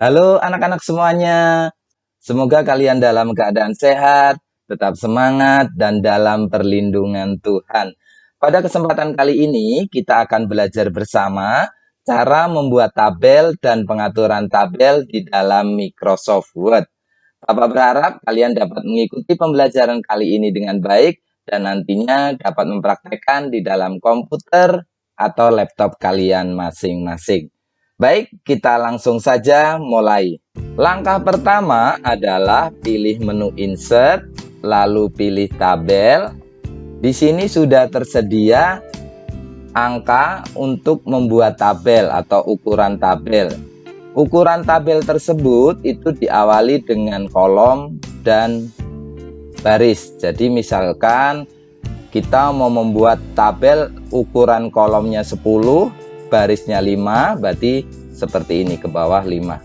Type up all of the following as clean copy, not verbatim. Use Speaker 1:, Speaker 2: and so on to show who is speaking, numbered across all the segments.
Speaker 1: Halo anak-anak semuanya, semoga kalian dalam keadaan sehat, tetap semangat, dan dalam perlindungan Tuhan. Pada kesempatan kali ini, kita akan belajar bersama cara membuat tabel dan pengaturan tabel di dalam Microsoft Word. Bapak berharap kalian dapat mengikuti pembelajaran kali ini dengan baik dan nantinya dapat mempraktekkan di dalam komputer atau laptop kalian masing-masing. Baik, kita langsung saja mulai. Langkah pertama adalah pilih menu Insert, lalu pilih Tabel. Di sini sudah tersedia angka untuk membuat tabel atau ukuran tabel. Ukuran tabel tersebut itu diawali dengan kolom dan baris. Jadi misalkan kita mau membuat tabel ukuran kolomnya 10, barisnya 5, berarti seperti ini, ke bawah 5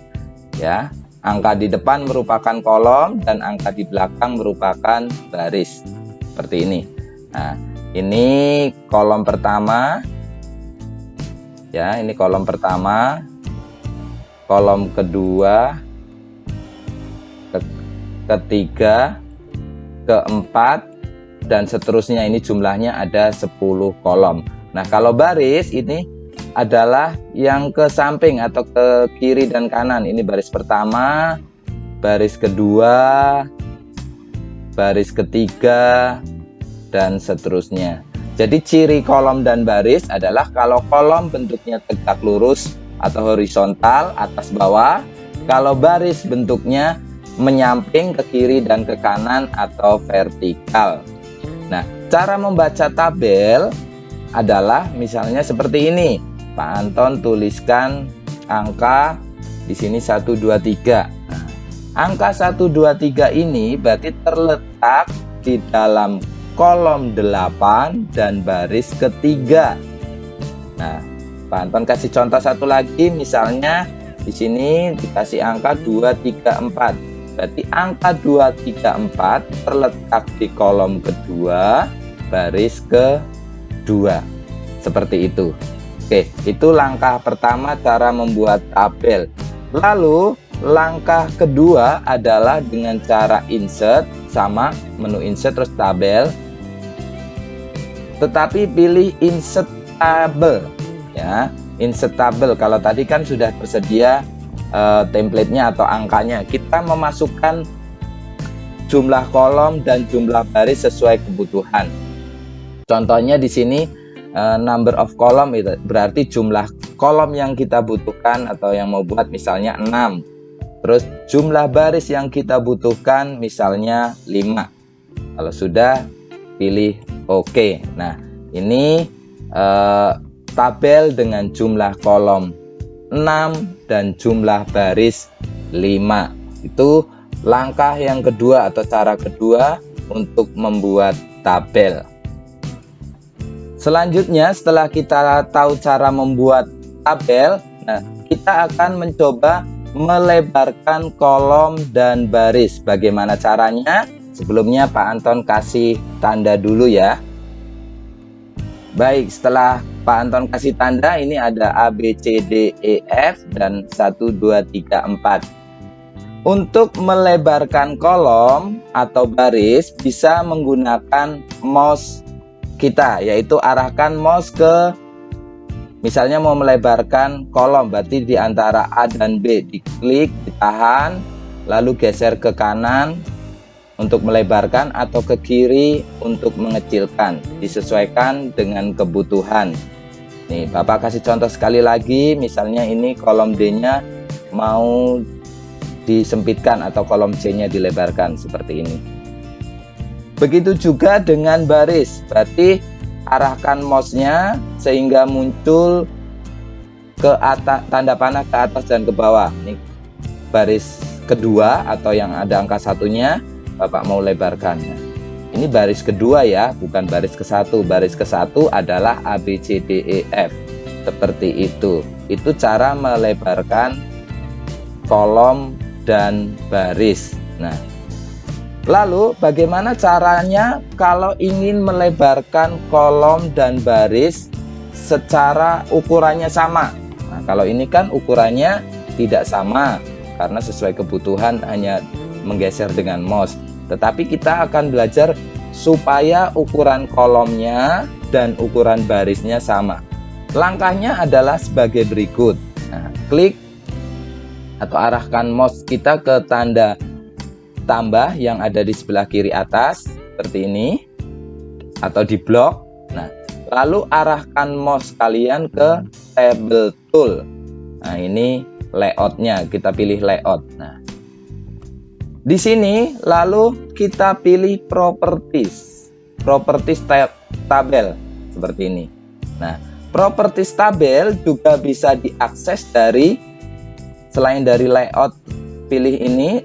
Speaker 1: ya. Angka di depan merupakan kolom dan angka di belakang merupakan baris, seperti ini. Nah, ini kolom pertama ya, ini kolom pertama, kolom kedua, ketiga, keempat, dan seterusnya. Ini jumlahnya ada 10 kolom. Nah, kalau baris ini adalah yang ke samping atau ke kiri dan kanan. Ini baris pertama, baris kedua, baris ketiga, dan seterusnya. Jadi ciri kolom dan baris adalah kalau kolom bentuknya tegak lurus atau horizontal atas bawah, kalau baris bentuknya menyamping ke kiri dan ke kanan atau vertikal. Nah, cara membaca tabel adalah misalnya seperti ini. Pak Anton tuliskan angka di sini 1, 2, 3. Nah, angka 1, 2, 3 ini berarti terletak di dalam kolom 8 dan baris ketiga. Nah, Pak Anton kasih contoh satu lagi, misalnya di sini dikasih angka 2, 3, 4. Berarti angka 2, 3, 4 terletak di kolom kedua, baris kedua. Seperti itu. Oke, itu langkah pertama cara membuat tabel. Lalu langkah kedua adalah dengan cara insert, sama menu insert terus tabel. Tetapi pilih insert tabel ya. Insert tabel, kalau tadi kan sudah tersedia template-nya atau angkanya. Kita memasukkan jumlah kolom dan jumlah baris sesuai kebutuhan. Contohnya di sini number of column itu berarti jumlah kolom yang kita butuhkan atau yang mau buat misalnya 6. Terus jumlah baris yang kita butuhkan misalnya 5. Kalau sudah, pilih OK. Nah, ini tabel dengan jumlah kolom 6 dan jumlah baris 5. Itu langkah yang kedua atau cara kedua untuk membuat tabel. Selanjutnya, setelah kita tahu cara membuat tabel, nah, kita akan mencoba melebarkan kolom dan baris. Bagaimana caranya? Sebelumnya Pak Anton kasih tanda dulu ya. Baik, setelah Pak Anton kasih tanda, ini ada A, B, C, D, E, F, dan 1, 2, 3, 4. Untuk melebarkan kolom atau baris, bisa menggunakan mouse kita, yaitu arahkan mouse ke, misalnya mau melebarkan kolom, berarti di antara A dan B, diklik, ditahan, lalu geser ke kanan untuk melebarkan atau ke kiri untuk mengecilkan, disesuaikan dengan kebutuhan. Nih, Bapak kasih contoh sekali lagi, misalnya ini kolom D-nya mau disempitkan atau kolom C-nya dilebarkan seperti ini. Begitu juga dengan baris, berarti arahkan mouse-nya sehingga muncul ke atas, tanda panah ke atas dan ke bawah. Ini baris kedua atau yang ada angka satunya, Bapak mau lebarkan. Ini baris kedua ya, bukan baris ke satu. Baris ke satu adalah A, B, C, D, E, F. Seperti itu. Itu cara melebarkan kolom dan baris. Nah, lalu bagaimana caranya kalau ingin melebarkan kolom dan baris secara ukurannya sama? Nah, kalau ini kan ukurannya tidak sama. karena sesuai kebutuhan hanya menggeser dengan mouse. Tetapi kita akan belajar supaya ukuran kolomnya dan ukuran barisnya sama. Langkahnya adalah sebagai berikut. Nah, klik atau arahkan mouse kita ke tanda tambah yang ada di sebelah kiri atas seperti ini atau di blok. Nah, lalu arahkan mouse kalian ke table tool. Nah, ini layoutnya, kita pilih layout. Nah, di sini lalu kita pilih properties tabel seperti ini. Nah, properties tabel juga bisa diakses dari selain dari layout, pilih ini,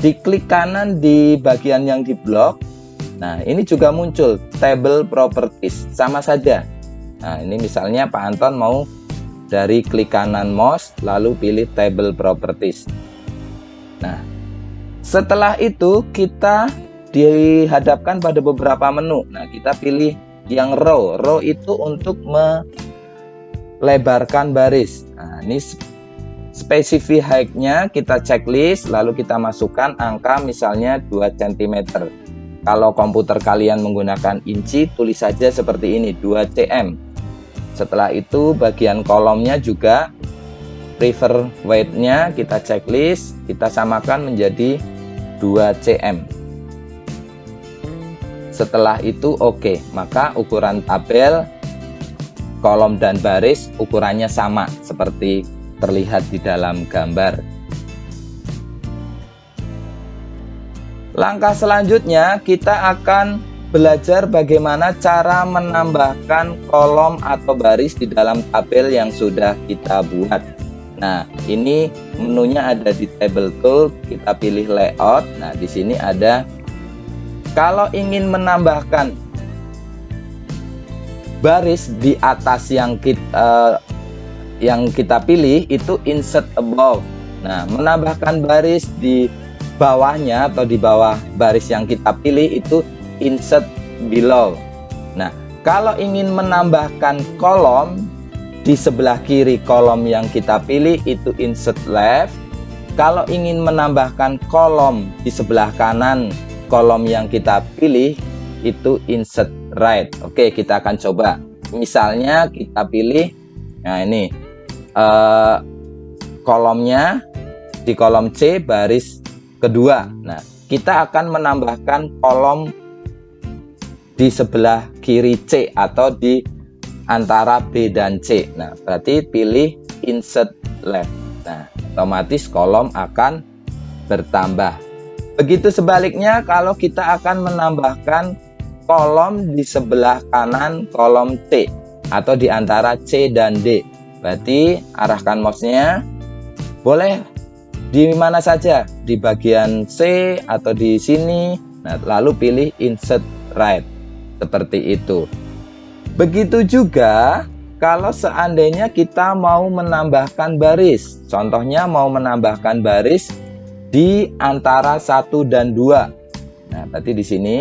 Speaker 1: diklik kanan di bagian yang di blok. Nah, ini juga muncul table properties, sama saja. Nah, ini misalnya Pak Anton mau dari klik kanan mouse lalu pilih table properties. Nah, setelah itu kita dihadapkan pada beberapa menu. Nah, kita pilih yang row. Row itu untuk melebarkan baris. Nah, ini specify height-nya kita checklist, lalu kita masukkan angka misalnya 2 cm. Kalau komputer kalian menggunakan inci, tulis saja seperti ini, 2 cm. Setelah itu bagian kolomnya juga prefer weight-nya kita checklist, kita samakan menjadi 2 cm. Setelah itu oke, maka ukuran tabel, kolom dan baris ukurannya sama seperti terlihat di dalam gambar. Langkah selanjutnya kita akan belajar bagaimana cara menambahkan kolom atau baris di dalam tabel yang sudah kita buat. Nah, ini menunya ada di table tool, kita pilih layout. Nah, di sini ada, kalau ingin menambahkan baris di atas yang kita pilih itu insert above. Nah, menambahkan baris di bawahnya atau di bawah baris yang kita pilih itu insert below. Nah, kalau ingin menambahkan kolom di sebelah kiri kolom yang kita pilih itu insert left. Kalau ingin menambahkan kolom di sebelah kanan kolom yang kita pilih itu insert right. Oke, kita akan coba. Misalnya kita pilih, nah ini kolomnya di kolom C baris kedua. Nah, kita akan menambahkan kolom di sebelah kiri C atau di antara B dan C. Nah, berarti pilih insert left. Nah, otomatis kolom akan bertambah. Begitu sebaliknya kalau kita akan menambahkan kolom di sebelah kanan kolom C atau di antara C dan D. Berarti arahkan mouse-nya boleh di mana saja, di bagian C atau di sini. Nah, lalu pilih insert right. Seperti itu. Begitu juga kalau seandainya kita mau menambahkan baris. Contohnya mau menambahkan baris di antara 1 dan 2. Nah, berarti di sini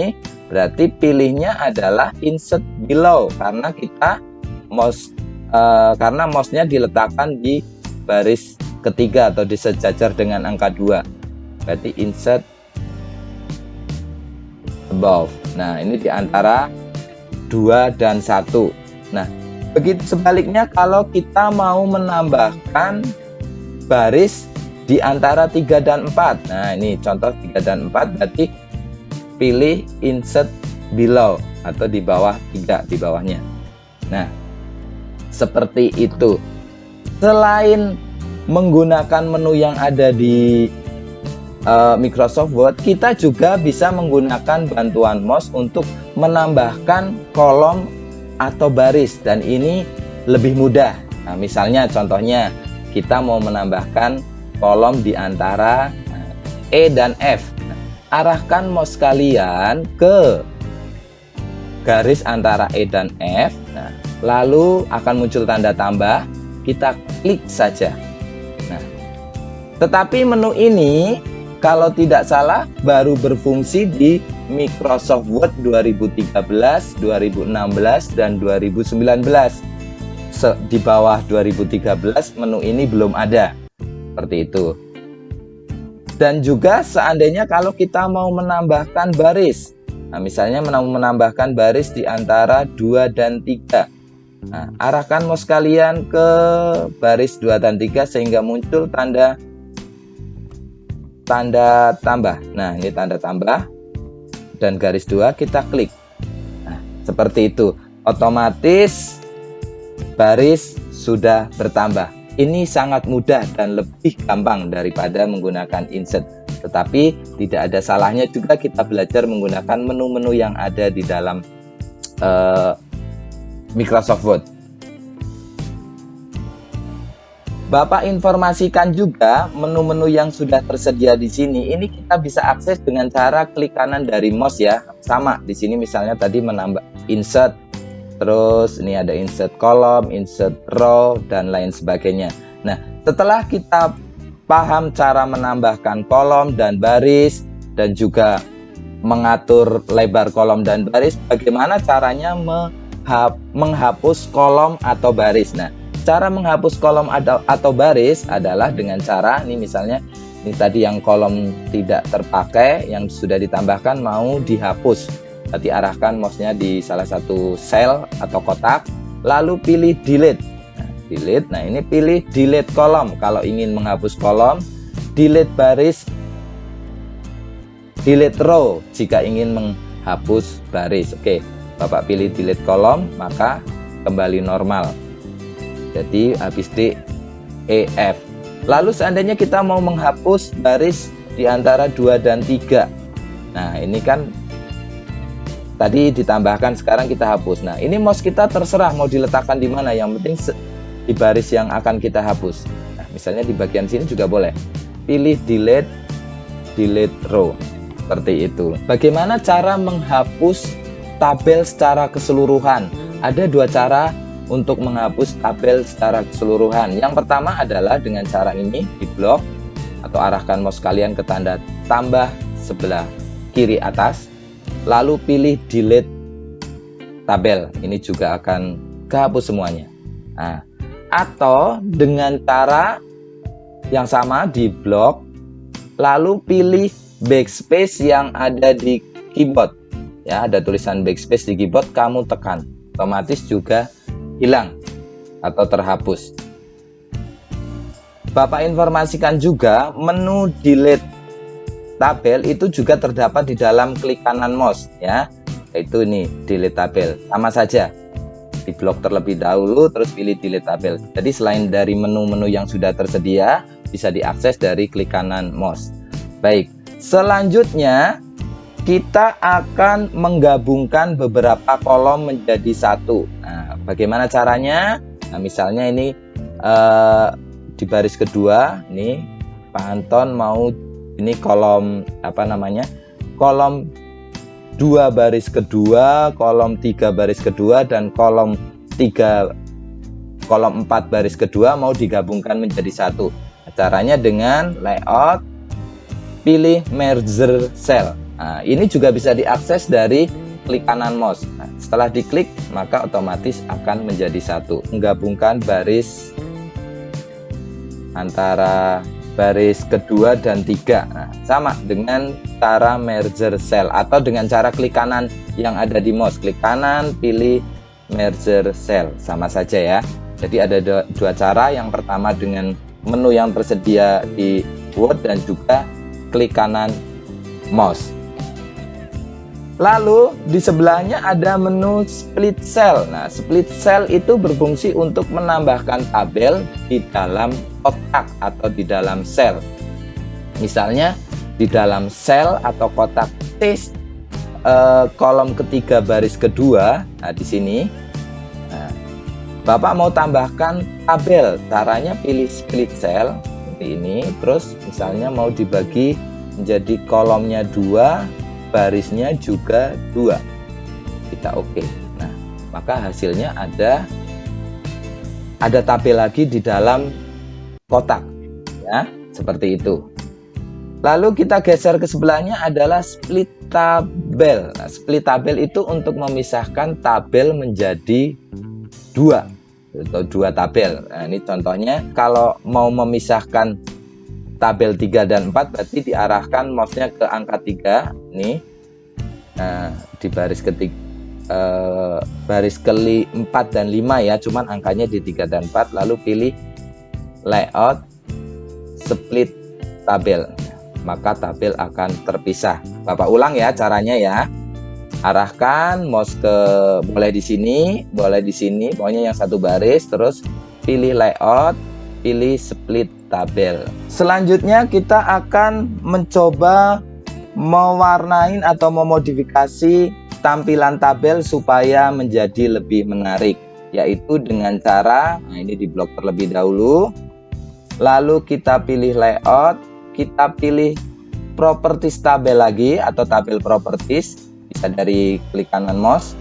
Speaker 1: berarti pilihnya adalah insert below karena kita karena mouse-nya diletakkan di baris ketiga atau di sejajar dengan angka 2. Berarti insert above. Nah, ini di antara 2 dan 1. Nah, begitu sebaliknya kalau kita mau menambahkan baris di antara 3 dan 4. Nah, ini contoh 3 dan 4 berarti pilih insert below atau di bawah 3, di bawahnya. Nah, seperti itu. Selain menggunakan menu yang ada di Microsoft Word, kita juga bisa menggunakan bantuan mouse untuk menambahkan kolom atau baris, dan ini lebih mudah. Nah, misalnya contohnya kita mau menambahkan kolom di antara E dan F. Nah, arahkan mouse kalian ke garis antara E dan F. Nah, lalu akan muncul tanda tambah, kita klik saja. Nah, tetapi menu ini kalau tidak salah baru berfungsi di Microsoft Word 2013, 2016, dan 2019. Di bawah 2013 menu ini belum ada. seperti itu. Dan juga seandainya kalau kita mau menambahkan baris, nah misalnya menambahkan baris di antara 2 dan 3. Nah, arahkan mouse kalian ke baris 2 dan 3 sehingga muncul tanda tambah. Nah, ini tanda tambah dan garis 2 kita klik. Nah, seperti itu. Otomatis baris sudah bertambah. Ini sangat mudah dan lebih gampang daripada menggunakan insert. Tetapi tidak ada salahnya juga kita belajar menggunakan menu-menu yang ada di dalam Microsoft Word. Bapak informasikan juga menu-menu yang sudah tersedia di sini. Ini kita bisa akses dengan cara klik kanan dari mouse ya. Sama di sini misalnya tadi menambah insert, terus ini ada insert kolom, insert row dan lain sebagainya. Nah, setelah kita paham cara menambahkan kolom dan baris dan juga mengatur lebar kolom dan baris, bagaimana caranya menghapus kolom atau baris. Nah, cara menghapus kolom atau baris adalah dengan cara ini misalnya ini tadi yang kolom tidak terpakai yang sudah ditambahkan mau dihapus. Nanti arahkan mouse-nya di salah satu sel atau kotak, lalu pilih delete. Nah, delete. Nah, ini pilih delete kolom kalau ingin menghapus kolom, delete baris, delete row jika ingin menghapus baris. Oke. Bapak pilih delete kolom, maka kembali normal. Jadi habis D, E, F. Lalu seandainya kita mau menghapus baris di antara 2 dan 3. Nah, ini kan tadi ditambahkan, sekarang kita hapus. Nah, ini mouse kita terserah mau diletakkan di mana. Yang penting di baris yang akan kita hapus. Nah, misalnya di bagian sini juga boleh. Pilih delete, delete row. Seperti itu. Bagaimana cara menghapus tabel secara keseluruhan? Ada 2 cara untuk menghapus tabel secara keseluruhan. Yang pertama adalah dengan cara ini, di blok atau arahkan mouse kalian ke tanda tambah sebelah kiri atas, lalu pilih delete tabel. Ini juga akan kehapus semuanya. Nah, atau dengan cara yang sama di blok, lalu pilih backspace yang ada di keyboard. Ya, ada tulisan backspace di keyboard, kamu tekan, otomatis juga hilang atau terhapus. Bapak informasikan juga menu delete tabel itu juga terdapat di dalam klik kanan mouse ya, yaitu ini delete tabel. Sama saja, di blok terlebih dahulu terus pilih delete tabel. Jadi selain dari menu-menu yang sudah tersedia, bisa diakses dari klik kanan mouse. Baik, selanjutnya kita akan menggabungkan beberapa kolom menjadi satu. Nah, bagaimana caranya? Nah, misalnya ini di baris kedua, nih Pak Anton mau ini kolom apa namanya? Kolom 2 baris kedua, kolom 3 baris kedua dan kolom 4 baris kedua mau digabungkan menjadi satu. Nah, caranya dengan layout, pilih merger cell. Nah, ini juga bisa diakses dari klik kanan mouse. Nah, setelah diklik, maka otomatis akan menjadi satu. Menggabungkan baris antara baris kedua dan 3. Nah, sama dengan cara merger cell atau dengan cara klik kanan yang ada di mouse. Klik kanan, pilih merger cell. Sama saja ya. Jadi ada 2 cara. Yang pertama dengan menu yang tersedia di Word dan juga klik kanan mouse. Lalu di sebelahnya ada menu split cell. Nah, split cell itu berfungsi untuk menambahkan tabel di dalam kotak atau di dalam sel. Misalnya di dalam sel atau kotak T kolom ketiga baris kedua. Nah, di sini Bapak mau tambahkan tabel. Caranya pilih split cell seperti ini. Terus misalnya mau dibagi menjadi kolomnya 2, barisnya juga 2, kita oke. Nah, maka hasilnya ada tabel lagi di dalam kotak ya, seperti itu. Lalu kita geser ke sebelahnya adalah split tabel. Nah, split tabel itu untuk memisahkan tabel menjadi 2 atau 2 tabel. Nah, ini contohnya kalau mau memisahkan tabel 3 dan 4, berarti diarahkan mouse-nya ke angka 3 nih. Nah, di baris baris ke 4 dan 5 ya, cuman angkanya di 3 dan 4. Lalu pilih layout split tabel, maka tabel akan terpisah. Bapak ulang ya caranya ya. Arahkan mouse ke, boleh di sini, boleh di sini, pokoknya yang satu baris, terus pilih layout, pilih split tabel. Selanjutnya kita akan mencoba mewarnai atau memodifikasi tampilan tabel supaya menjadi lebih menarik, yaitu dengan cara, nah ini di blok terlebih dahulu, lalu kita pilih layout, kita pilih properties tabel lagi atau tabel properties, bisa dari klik kanan mouse,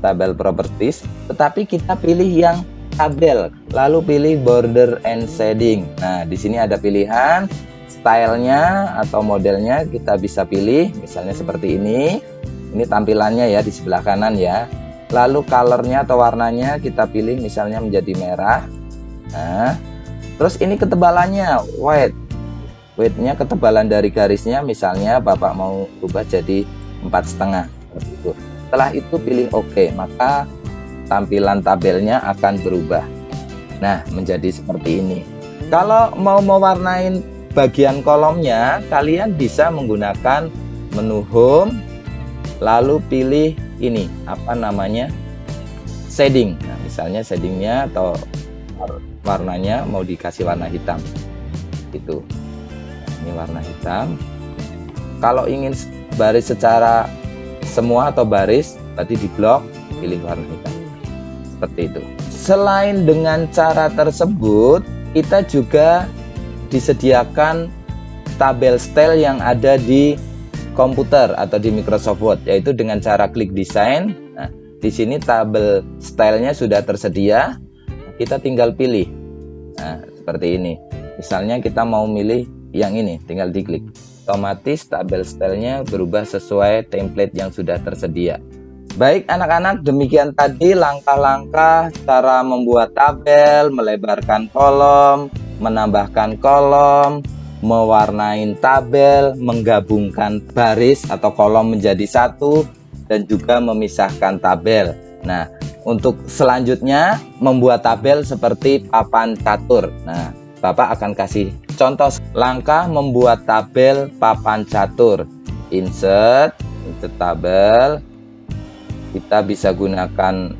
Speaker 1: tabel properties, tetapi kita pilih yang tabel, lalu pilih border and shading. Nah, di sini ada pilihan stylenya atau modelnya, kita bisa pilih misalnya seperti ini. Ini tampilannya ya di sebelah kanan ya. Lalu colornya atau warnanya kita pilih misalnya menjadi merah. Nah, terus ini ketebalannya weight-nya, ketebalan dari garisnya misalnya Bapak mau ubah jadi 4,5 seperti itu. Setelah itu pilih OK, maka tampilan tabelnya akan berubah. Nah, menjadi seperti ini. Kalau mau mewarnai bagian kolomnya, kalian bisa menggunakan menu home, lalu pilih ini apa namanya, shading. Nah, misalnya shadingnya atau warnanya mau dikasih warna hitam itu. Nah, ini warna hitam. Kalau ingin baris secara semua atau baris, berarti di blok pilih warna hitam seperti itu. Selain dengan cara tersebut, kita juga disediakan tabel style yang ada di komputer atau di Microsoft Word, yaitu dengan cara klik desain. Nah, di sini tabel stylenya sudah tersedia, kita tinggal pilih. Nah, seperti ini. Misalnya kita mau milih yang ini, tinggal diklik. Otomatis tabel stylenya berubah sesuai template yang sudah tersedia. Baik anak-anak, demikian tadi langkah-langkah cara membuat tabel, melebarkan kolom, menambahkan kolom, mewarnai tabel, menggabungkan baris atau kolom menjadi satu, dan juga memisahkan tabel. Nah, untuk selanjutnya membuat tabel seperti papan catur. Nah, Bapak akan kasih contoh langkah membuat tabel papan catur. Insert tabel. Kita bisa gunakan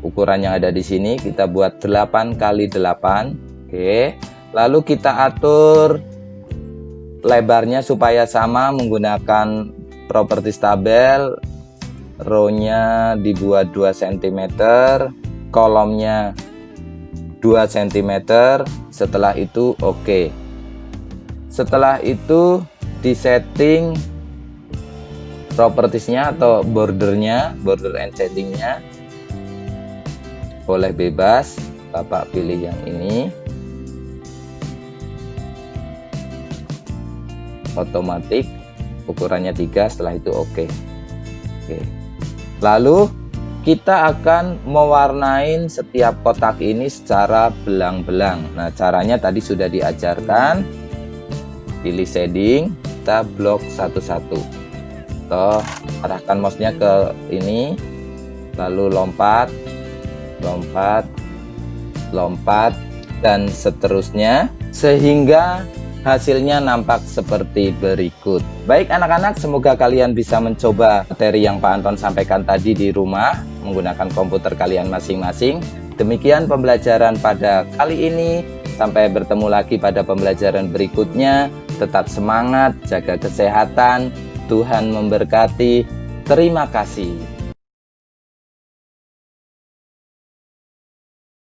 Speaker 1: ukuran yang ada di sini. Kita buat 8 x 8. Oke. Lalu kita atur lebarnya supaya sama menggunakan properties tabel. Row-nya dibuat 2 cm, kolomnya 2 cm. Setelah itu oke. Setelah itu disetting propertiesnya atau bordernya, border and shadingnya boleh bebas. Bapak pilih yang ini, otomatis ukurannya 3. Setelah itu oke. Lalu kita akan mewarnai setiap kotak ini secara belang-belang. Nah, caranya tadi sudah diajarkan. Pilih shading, kita blok satu-satu. Toh, arahkan mouse-nya ke ini, lalu lompat, dan seterusnya sehingga hasilnya nampak seperti berikut. Baik anak-anak, semoga kalian bisa mencoba materi yang Pak Anton sampaikan tadi di rumah menggunakan komputer kalian masing-masing. Demikian pembelajaran pada kali ini. Sampai bertemu lagi pada pembelajaran berikutnya. Tetap semangat, jaga kesehatan. Tuhan memberkati. Terima kasih.